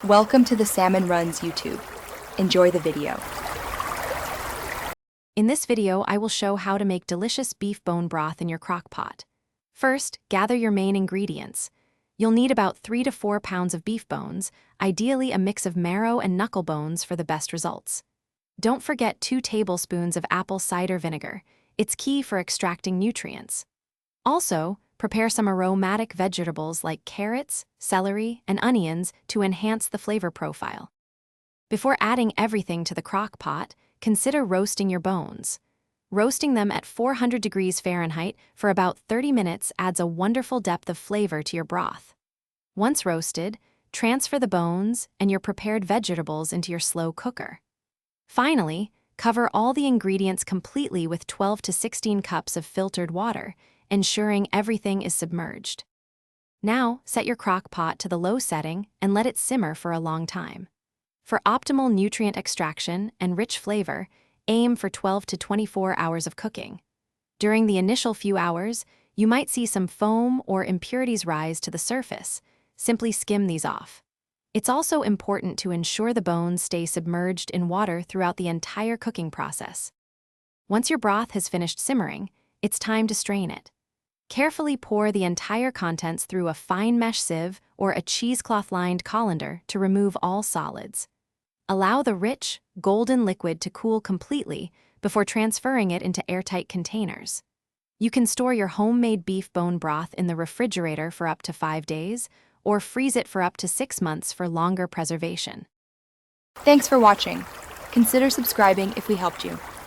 Welcome to the Salmon Runs YouTube. Enjoy the video. In this video, I will show how to make delicious beef bone broth in your crock pot. First, gather your main ingredients. You'll need about 3 to 4 pounds of beef bones, ideally a mix of marrow and knuckle bones for the best results. Don't forget 2 tablespoons of apple cider vinegar. It's key for extracting nutrients. Also, prepare some aromatic vegetables like carrots, celery, and onions to enhance the flavor profile. Before adding everything to the crock pot, consider roasting your bones. Roasting them at 400 degrees Fahrenheit for about 30 minutes adds a wonderful depth of flavor to your broth. Once roasted, transfer the bones and your prepared vegetables into your slow cooker. Finally, cover all the ingredients completely with 12 to 16 cups of filtered water, ensuring everything is submerged. Now, set your crock pot to the low setting and let it simmer for a long time. For optimal nutrient extraction and rich flavor, aim for 12 to 24 hours of cooking. During the initial few hours, you might see some foam or impurities rise to the surface. Simply skim these off. It's also important to ensure the bones stay submerged in water throughout the entire cooking process. Once your broth has finished simmering, it's time to strain it. Carefully pour the entire contents through a fine mesh sieve or a cheesecloth-lined colander to remove all solids. Allow the rich, golden liquid to cool completely before transferring it into airtight containers. You can store your homemade beef bone broth in the refrigerator for up to 5 days, or freeze it for up to 6 months for longer preservation. Thanks for watching. Consider subscribing if we helped you.